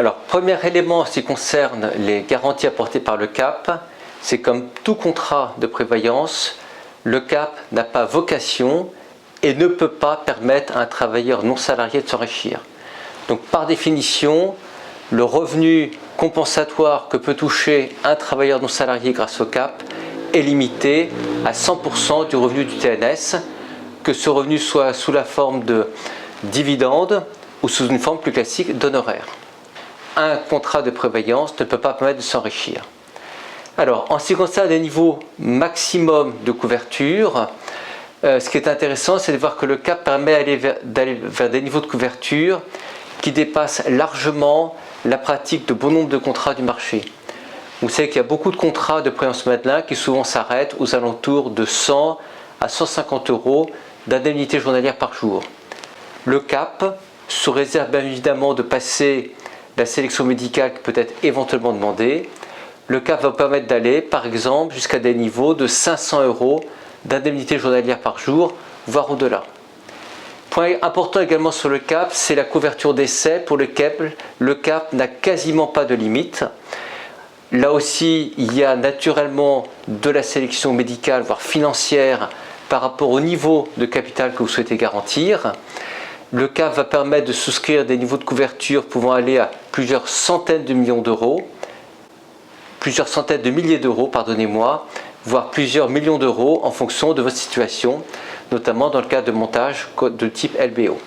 Alors, premier élément en ce qui concerne les garanties apportées par le CAP, c'est comme tout contrat de prévoyance, le CAP n'a pas vocation et ne peut pas permettre à un travailleur non salarié de s'enrichir. Donc par définition, le revenu compensatoire que peut toucher un travailleur non salarié grâce au CAP est limité à 100% du revenu du TNS, que ce revenu soit sous la forme de dividendes ou sous une forme plus classique d'honoraires. Un contrat de prévoyance ne peut pas permettre de s'enrichir. Alors, en ce qui concerne les niveaux maximum de couverture, ce qui est intéressant, c'est de voir que le CAP permet d'aller vers des niveaux de couverture qui dépassent largement la pratique de bon nombre de contrats du marché. Vous savez qu'il y a beaucoup de contrats de prévoyance Madelin qui souvent s'arrêtent aux alentours de 100 à 150 euros d'indemnité journalière par jour. Le CAP, sous réserve bien évidemment de passer la sélection médicale qui peut être éventuellement demandée, le CAP va permettre d'aller, par exemple, jusqu'à des niveaux de 500 euros d'indemnité journalière par jour, voire au-delà. Point important également sur le CAP, c'est la couverture d'essai pour lequel le CAP n'a quasiment pas de limite. Là aussi, il y a naturellement de la sélection médicale, voire financière, par rapport au niveau de capital que vous souhaitez garantir. Le CAP va permettre de souscrire des niveaux de couverture pouvant aller à plusieurs centaines de millions d'euros, plusieurs centaines de milliers d'euros, pardonnez-moi, voire plusieurs millions d'euros en fonction de votre situation, notamment dans le cas de montage de type LBO.